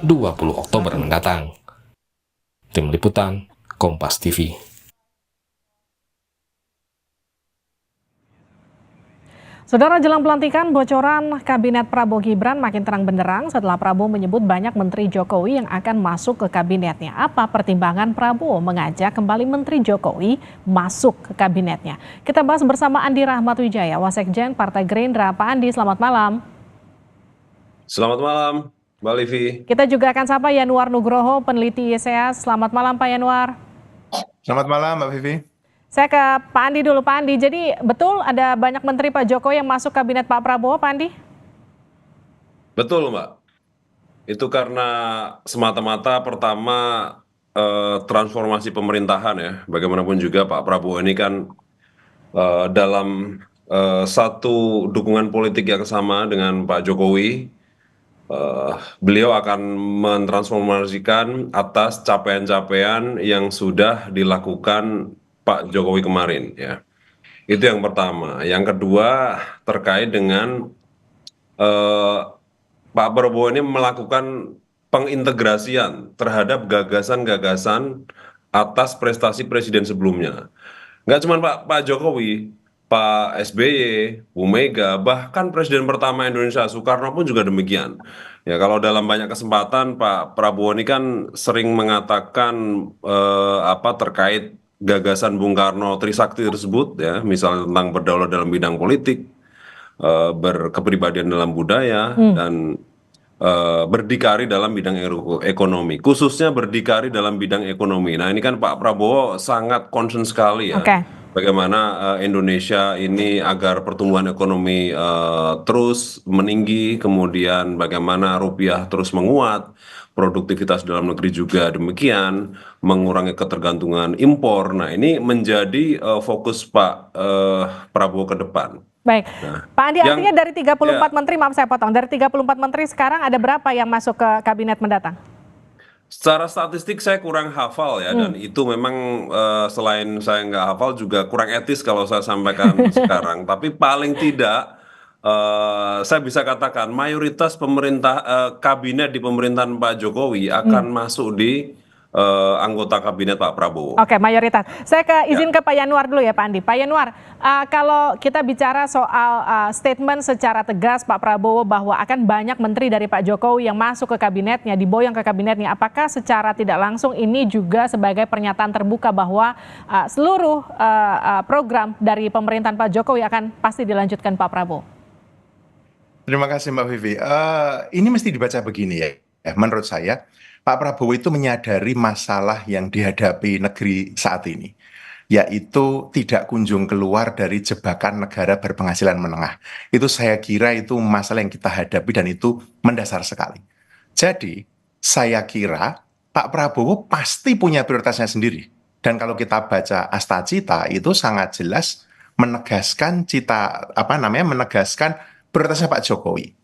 20 Oktober mendatang. Tim Liputan, Kompas TV. Saudara, jelang pelantikan, bocoran Kabinet Prabowo Gibran makin terang benderang setelah Prabowo menyebut banyak Menteri Jokowi yang akan masuk ke kabinetnya. Apa pertimbangan Prabowo mengajak kembali Menteri Jokowi masuk ke kabinetnya? Kita bahas bersama Andi Rahmat Wijaya, Wasekjen Partai Gerindra. Pak Andi, selamat malam. Selamat malam, Mbak Livi. Kita juga akan sapa Yanuar Nugroho, peneliti ISEAS. Selamat malam, Pak Yanuar. Selamat malam, Mbak Vivi. Saya ke Pak Andi dulu, Pak Andi. Jadi betul ada banyak menteri Pak Jokowi yang masuk kabinet Pak Prabowo, Pak Andi? Betul, Mbak. Itu karena semata-mata pertama transformasi pemerintahan ya. Bagaimanapun juga Pak Prabowo ini kan dalam satu dukungan politik yang sama dengan Pak Jokowi. Beliau akan mentransformasikan atas capaian-capaian yang sudah dilakukan Pak Jokowi kemarin ya. Itu yang pertama. Yang kedua terkait dengan Pak Prabowo ini melakukan pengintegrasian terhadap gagasan-gagasan atas prestasi presiden sebelumnya. Nggak cuma Pak Jokowi, Pak SBY, Bu Mega, bahkan presiden pertama Indonesia Soekarno pun juga demikian. Ya, kalau dalam banyak kesempatan Pak Prabowo ini kan sering mengatakan terkait gagasan Bung Karno Trisakti tersebut ya, misalnya tentang berdaulat dalam bidang politik, berkepribadian dalam budaya, dan berdikari dalam bidang ekonomi, khususnya berdikari dalam bidang ekonomi. Nah, ini kan Pak Prabowo sangat concern sekali ya. Bagaimana Indonesia ini agar pertumbuhan ekonomi terus meninggi, kemudian bagaimana rupiah terus menguat, produktivitas dalam negeri juga demikian, mengurangi ketergantungan impor. Nah, ini menjadi fokus Pak Prabowo ke depan. Baik, Pak Andi, artinya dari 34 menteri, maaf saya potong, dari 34 menteri sekarang ada berapa yang masuk ke kabinet mendatang? Secara statistik saya kurang hafal ya, dan itu memang selain saya nggak hafal juga kurang etis kalau saya sampaikan sekarang. Tapi paling tidak saya bisa katakan mayoritas kabinet di pemerintahan Pak Jokowi akan masuk di anggota kabinet Pak Prabowo. Oke, mayoritas. Saya izin ke Pak Yanuar dulu ya, Pak Andi. Pak Yanuar, kalau kita bicara soal statement secara tegas Pak Prabowo bahwa akan banyak menteri dari Pak Jokowi yang masuk ke kabinetnya, diboyong ke kabinetnya, apakah secara tidak langsung ini juga sebagai pernyataan terbuka bahwa seluruh program dari pemerintahan Pak Jokowi akan pasti dilanjutkan Pak Prabowo? Terima kasih, Mbak Vivi. Ini mesti dibaca begini ya. Menurut saya, Pak Prabowo itu menyadari masalah yang dihadapi negeri saat ini, yaitu tidak kunjung keluar dari jebakan negara berpenghasilan menengah. Itu saya kira itu masalah yang kita hadapi dan itu mendasar sekali. Jadi, saya kira Pak Prabowo pasti punya prioritasnya sendiri. Dan kalau kita baca Astacita itu sangat jelas menegaskan menegaskan prioritasnya Pak Jokowi.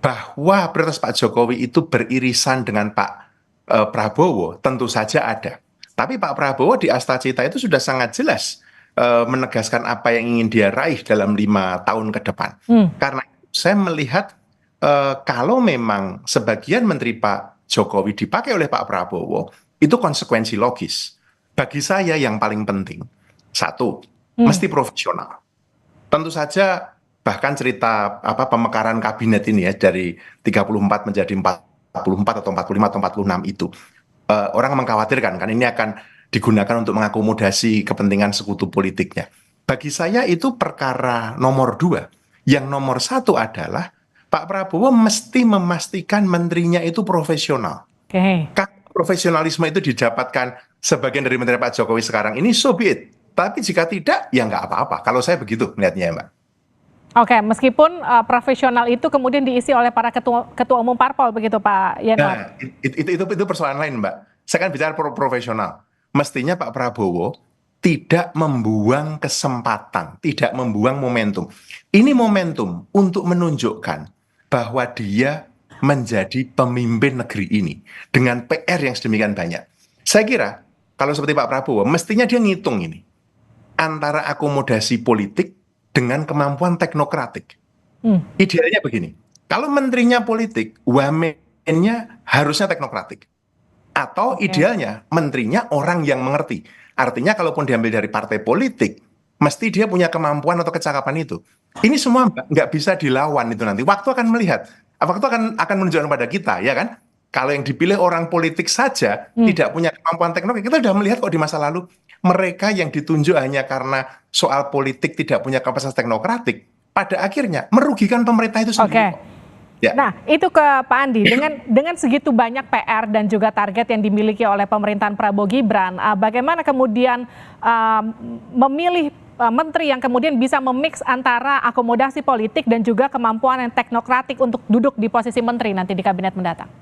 Bahwa prioritas Pak Jokowi itu beririsan dengan Pak Prabowo tentu saja ada. Tapi Pak Prabowo di Astacita itu sudah sangat jelas menegaskan apa yang ingin dia raih dalam 5 tahun ke depan. Karena saya melihat kalau memang sebagian menteri Pak Jokowi dipakai oleh Pak Prabowo, itu konsekuensi logis. Bagi saya yang paling penting, satu, mesti profesional. Tentu saja bahkan cerita pemekaran kabinet ini ya dari 34 menjadi 44 atau 45 atau 46 itu orang mengkhawatirkan kan ini akan digunakan untuk mengakomodasi kepentingan sekutu politiknya. Bagi saya itu perkara nomor 2. Yang nomor 1 adalah Pak Prabowo mesti memastikan menterinya itu profesional. Kalau profesionalisme itu didapatkan sebagian dari menteri Pak Jokowi sekarang ini, so be it. Tapi jika tidak, ya nggak apa-apa. Kalau saya begitu melihatnya, Mbak. Oke, meskipun profesional itu kemudian diisi oleh para ketua umum parpol begitu Pak Yanuar. Nah, itu persoalan lain, Mbak. Saya kan bicara profesional. Mestinya Pak Prabowo tidak membuang kesempatan, tidak membuang momentum. Ini momentum untuk menunjukkan bahwa dia menjadi pemimpin negeri ini dengan PR yang sedemikian banyak. Saya kira kalau seperti Pak Prabowo, mestinya dia ngitung ini antara akomodasi politik dengan kemampuan teknokratik. Idealnya begini, kalau menterinya politik, wame presidennya harusnya teknokratik. Atau idealnya menterinya orang yang mengerti. Artinya kalaupun diambil dari partai politik, mesti dia punya kemampuan atau kecakapan itu. Ini semua nggak bisa dilawan itu nanti. Waktu akan melihat. Waktu akan menunjukkan pada kita, ya kan? Kalau yang dipilih orang politik saja tidak punya kemampuan teknologi, kita sudah melihat kok di masa lalu mereka yang ditunjuk hanya karena soal politik tidak punya kapasitas teknokratik, pada akhirnya merugikan pemerintah itu sendiri. Ya. Nah, itu ke Pak Andi, dengan segitu banyak PR dan juga target yang dimiliki oleh pemerintahan Prabowo Gibran, bagaimana kemudian memilih menteri yang kemudian bisa memix antara akomodasi politik dan juga kemampuan yang teknokratik untuk duduk di posisi menteri nanti di kabinet mendatang?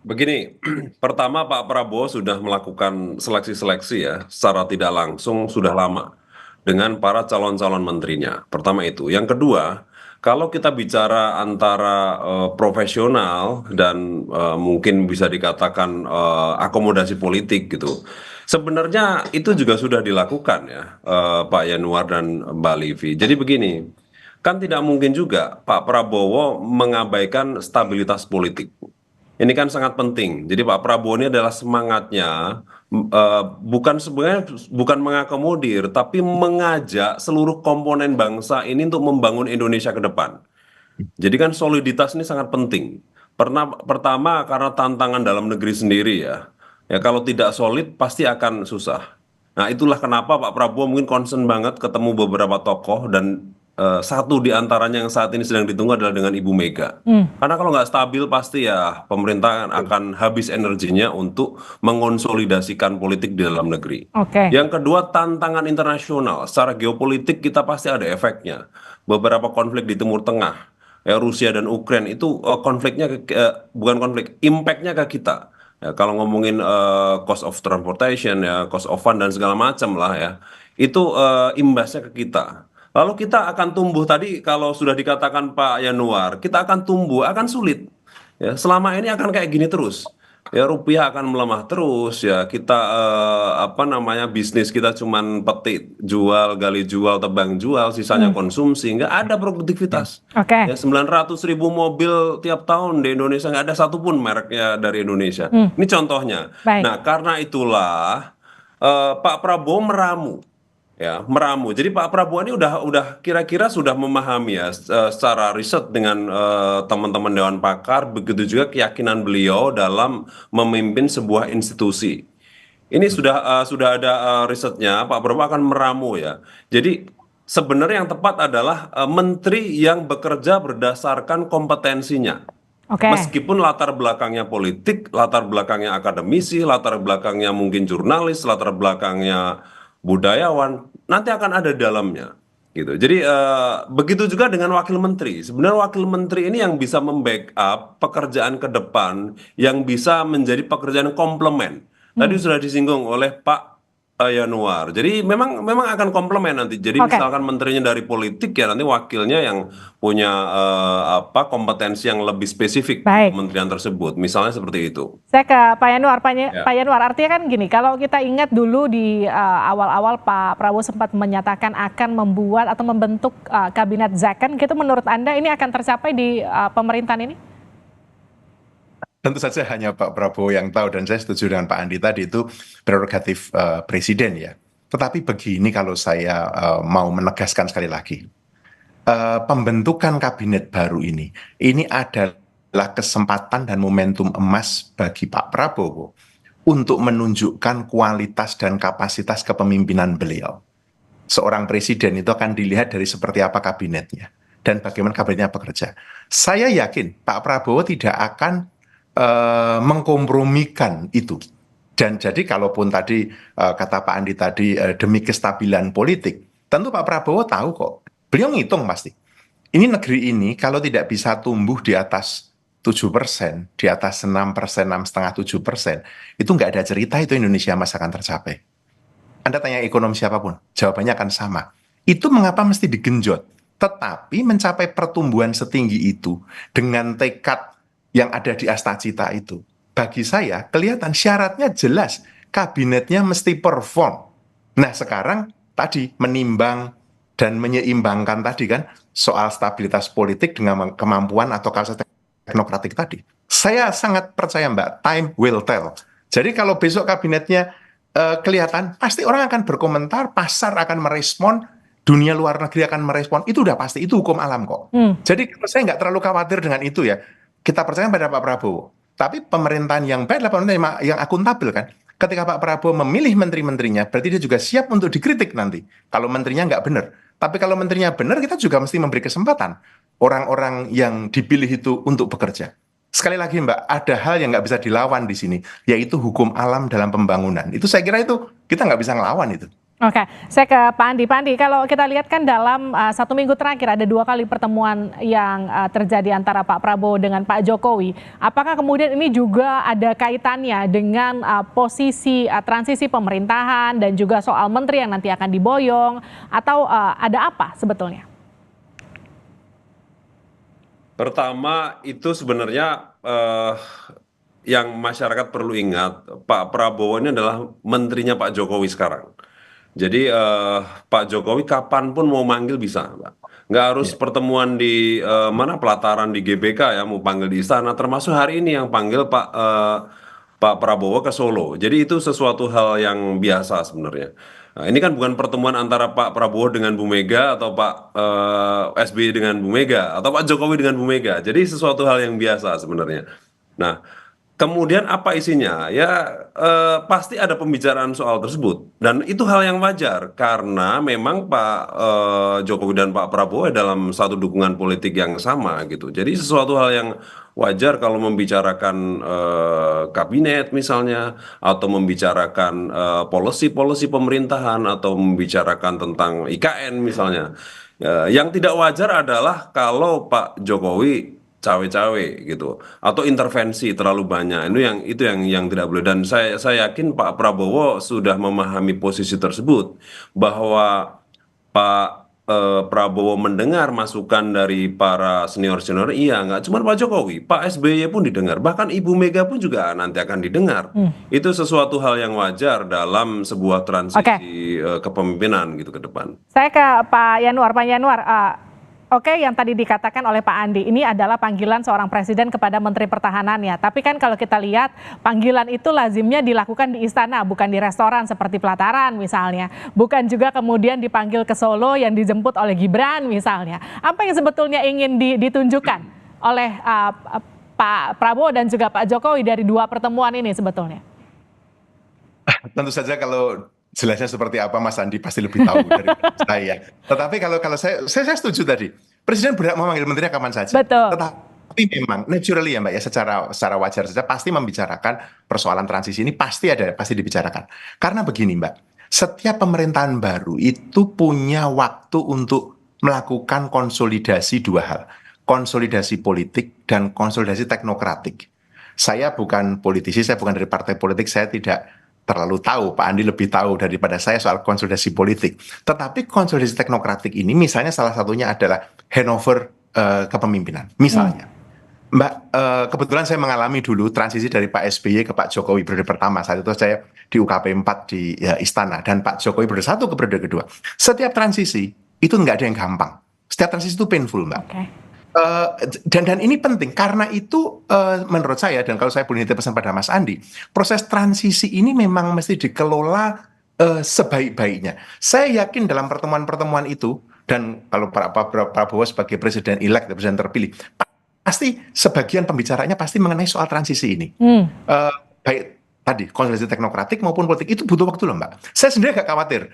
Begini, pertama Pak Prabowo sudah melakukan seleksi-seleksi ya, secara tidak langsung sudah lama dengan para calon-calon menterinya. Pertama itu. Yang kedua, kalau kita bicara antara profesional dan mungkin bisa dikatakan akomodasi politik gitu, sebenarnya itu juga sudah dilakukan ya, Pak Yanuar dan Mbak Livi. Jadi begini, kan tidak mungkin juga Pak Prabowo mengabaikan stabilitas politik. Ini kan sangat penting. Jadi Pak Prabowo ini adalah semangatnya bukan mengakomodir, tapi mengajak seluruh komponen bangsa ini untuk membangun Indonesia ke depan. Jadi kan soliditas ini sangat penting. Pertama karena tantangan dalam negeri sendiri ya. Ya kalau tidak solid pasti akan susah. Nah itulah kenapa Pak Prabowo mungkin concern banget ketemu beberapa tokoh dan satu di antaranya yang saat ini sedang ditunggu adalah dengan Ibu Mega. Karena kalau nggak stabil pasti ya pemerintah akan habis energinya untuk mengonsolidasikan politik di dalam negeri. Yang kedua tantangan internasional. Secara geopolitik kita pasti ada efeknya. Beberapa konflik di Timur Tengah, ya Rusia dan Ukraina itu konfliknya bukan konflik, impactnya ke kita. Ya, kalau ngomongin cost of transportation, ya cost of fund dan segala macam lah ya, itu imbasnya ke kita. Lalu kita akan tumbuh tadi kalau sudah dikatakan Pak Yanuar, kita akan tumbuh, akan sulit. Ya, selama ini akan kayak gini terus. Ya rupiah akan melemah terus ya. Kita bisnis kita cuman petik jual, gali jual, tebang jual, sisanya konsumsi, nggak ada produktivitas. Ya 900.000 mobil tiap tahun di Indonesia nggak ada satupun mereknya dari Indonesia. Ini contohnya. Nah karena itulah Pak Prabowo meramu. Ya, meramu. Jadi Pak Prabowo ini udah kira-kira sudah memahami ya secara riset dengan teman-teman Dewan Pakar, begitu juga keyakinan beliau dalam memimpin sebuah institusi. Ini sudah ada risetnya, Pak Prabowo akan meramu ya. Jadi sebenarnya yang tepat adalah menteri yang bekerja berdasarkan kompetensinya. Meskipun latar belakangnya politik, latar belakangnya akademisi, latar belakangnya mungkin jurnalis, latar belakangnya budayawan, nanti akan ada dalamnya gitu. Jadi begitu juga dengan wakil menteri. Sebenarnya wakil menteri ini yang bisa membackup pekerjaan ke depan, yang bisa menjadi pekerjaan komplement. Tadi sudah disinggung oleh Pak Yanuar. Jadi memang akan komplement nanti. Jadi misalkan menterinya dari politik ya nanti wakilnya yang punya kompetensi yang lebih spesifik kementerian tersebut. Misalnya seperti itu. Saya ke Pak Yanuar. Pak Yanuar, artinya kan gini, kalau kita ingat dulu di awal-awal Pak Prabowo sempat menyatakan akan membuat atau membentuk kabinet second, gitu menurut Anda ini akan tercapai di pemerintahan ini? Tentu saja hanya Pak Prabowo yang tahu, dan saya setuju dengan Pak Andi tadi, itu prerogatif presiden ya. Tetapi begini kalau saya mau menegaskan sekali lagi, pembentukan kabinet baru ini adalah kesempatan dan momentum emas bagi Pak Prabowo untuk menunjukkan kualitas dan kapasitas kepemimpinan beliau. Seorang presiden itu akan dilihat dari seperti apa kabinetnya dan bagaimana kabinetnya bekerja. Saya yakin Pak Prabowo tidak akan mengkompromikan itu. Dan jadi kalaupun tadi kata Pak Andi tadi demi kestabilan politik, tentu Pak Prabowo tahu kok. Beliau ngitung pasti. Ini negeri ini kalau tidak bisa tumbuh di atas 7%, di atas 6%, 6,5-7%, itu nggak ada cerita itu Indonesia masih akan tercapai. Anda tanya ekonomi siapapun, jawabannya akan sama. Itu mengapa mesti digenjot. Tetapi mencapai pertumbuhan setinggi itu dengan tekad yang ada di Astacita itu, bagi saya kelihatan syaratnya jelas, kabinetnya mesti perform. Nah sekarang tadi menimbang dan menyeimbangkan tadi kan soal stabilitas politik dengan kemampuan atau kapasitas teknokratik tadi. Saya sangat percaya Mbak, time will tell. Jadi kalau besok kabinetnya kelihatan, pasti orang akan berkomentar, pasar akan merespon, dunia luar negeri akan merespon, itu udah pasti, itu hukum alam kok. Jadi saya nggak terlalu khawatir dengan itu ya. Kita percaya pada Pak Prabowo. Tapi pemerintahan yang baik adalah pemerintahan yang akuntabel kan. Ketika Pak Prabowo memilih menteri-menterinya, berarti dia juga siap untuk dikritik nanti. Kalau menterinya nggak benar. Tapi kalau menterinya benar, kita juga mesti memberi kesempatan orang-orang yang dipilih itu untuk bekerja. Sekali lagi Mbak, ada hal yang nggak bisa dilawan di sini, yaitu hukum alam dalam pembangunan. Itu saya kira itu kita nggak bisa ngelawan itu. Oke, saya ke Pak Andi. Pak Andi, kalau kita lihat kan dalam 1 minggu terakhir ada 2 kali pertemuan yang terjadi antara Pak Prabowo dengan Pak Jokowi. Apakah kemudian ini juga ada kaitannya dengan posisi transisi pemerintahan dan juga soal menteri yang nanti akan diboyong, atau ada apa sebetulnya? Pertama itu sebenarnya yang masyarakat perlu ingat, Pak Prabowo ini adalah menterinya Pak Jokowi sekarang. Jadi Pak Jokowi kapanpun mau manggil bisa, Pak. Nggak harus pertemuan di mana pelataran di GBK ya, mau panggil di istana. Termasuk hari ini yang panggil Pak Prabowo ke Solo. Jadi itu sesuatu hal yang biasa sebenarnya. Nah, ini kan bukan pertemuan antara Pak Prabowo dengan Bu Mega atau Pak SBY dengan Bu Mega atau Pak Jokowi dengan Bu Mega. Jadi sesuatu hal yang biasa sebenarnya. Nah, kemudian apa isinya? Ya pasti ada pembicaraan soal tersebut dan itu hal yang wajar karena memang Pak Jokowi dan Pak Prabowo dalam satu dukungan politik yang sama gitu. Jadi sesuatu hal yang wajar kalau membicarakan kabinet misalnya atau membicarakan policy pemerintahan atau membicarakan tentang IKN misalnya. Yang tidak wajar adalah kalau Pak Jokowi cawe-cawe gitu atau intervensi terlalu banyak itu yang tidak boleh dan saya yakin Pak Prabowo sudah memahami posisi tersebut bahwa Pak Prabowo mendengar masukan dari para senior iya nggak cuma Pak Jokowi, Pak SBY pun didengar, bahkan Ibu Mega pun juga nanti akan didengar. Itu sesuatu hal yang wajar dalam sebuah transisi kepemimpinan gitu ke depan. Saya ke Pak Yanuar. Oke, yang tadi dikatakan oleh Pak Andi, ini adalah panggilan seorang presiden kepada Menteri Pertahanannya. Tapi kan kalau kita lihat, panggilan itu lazimnya dilakukan di istana, bukan di restoran seperti pelataran misalnya. Bukan juga kemudian dipanggil ke Solo yang dijemput oleh Gibran misalnya. Apa yang sebetulnya ingin ditunjukkan oleh Pak Prabowo dan juga Pak Jokowi dari 2 pertemuan ini sebetulnya? Tentu saja kalau jelasnya seperti apa Mas Andi pasti lebih tahu dari saya. Tetapi kalau saya setuju tadi. Presiden berhak memanggil menterinya kapan saja. Betul. Tetapi memang naturally ya Mbak ya secara wajar saja pasti membicarakan persoalan transisi ini pasti dibicarakan. Karena begini Mbak, setiap pemerintahan baru itu punya waktu untuk melakukan konsolidasi 2 hal. Konsolidasi politik dan konsolidasi teknokratik. Saya bukan politisi, saya bukan dari partai politik, saya tidak terlalu tahu, Pak Andi lebih tahu daripada saya soal konsolidasi politik. Tetapi konsolidasi teknokratik ini misalnya salah satunya adalah handover kepemimpinan. Misalnya, Mbak, kebetulan saya mengalami dulu transisi dari Pak SBY ke Pak Jokowi periode pertama. Saat itu saya di UKP 4 di Istana dan Pak Jokowi periode 1 ke periode kedua. Setiap transisi itu nggak ada yang gampang. Setiap transisi itu painful, Mbak. Okay. Dan ini penting karena itu menurut saya dan kalau saya boleh nitip pesan pada Mas Andi, proses transisi ini memang mesti dikelola sebaik-baiknya. Saya yakin dalam pertemuan-pertemuan itu dan kalau Pak Prabowo sebagai presiden elect, presiden terpilih, pasti sebagian pembicaranya pasti mengenai soal transisi ini. Baik tadi konsolidasi teknokratik maupun politik itu butuh waktu loh Mbak. Saya sendiri agak khawatir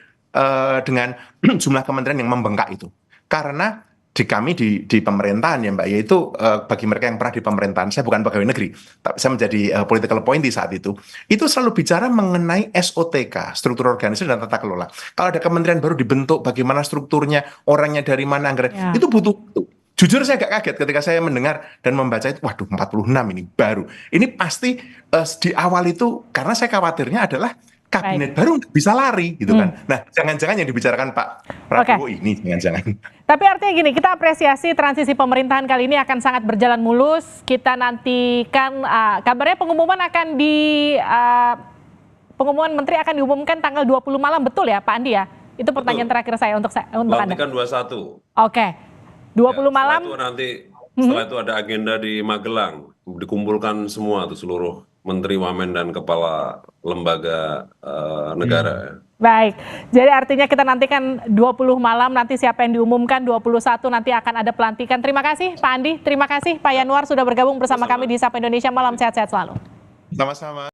dengan jumlah kementerian yang membengkak itu karena kami di pemerintahan ya Mbak, yaitu bagi mereka yang pernah di pemerintahan, saya bukan pegawai negeri, tapi saya menjadi political appointee saat itu selalu bicara mengenai SOTK, struktur organisasi dan tata kelola. Kalau ada kementerian baru dibentuk, bagaimana strukturnya, orangnya dari mana, anggaran, itu butuh waktu. Jujur saya agak kaget ketika saya mendengar dan membaca itu, waduh 46 ini baru. Ini pasti di awal itu, karena saya khawatirnya adalah kabinet baru bisa lari gitu kan. Nah, jangan-jangan yang dibicarakan Pak Prabowo ini jangan-jangan. Tapi artinya gini, kita apresiasi transisi pemerintahan kali ini akan sangat berjalan mulus. Kita nantikan kabarnya pengumuman pengumuman menteri akan diumumkan tanggal 20 malam, betul ya Pak Andi ya? Itu pertanyaan terakhir saya untuk Anda. Pelantikan 21. Oke. 20 malam. Itu nanti Setelah itu ada agenda di Magelang, dikumpulkan semua tuh seluruh menteri, wamen, dan kepala lembaga negara. Baik, jadi artinya kita nantikan 20 malam nanti siapa yang diumumkan, 21 nanti akan ada pelantikan. Terima kasih Pak Andi, terima kasih Pak Yanuar sudah bergabung bersama kami di Sapa Indonesia Malam, sehat-sehat selalu. Sama-sama.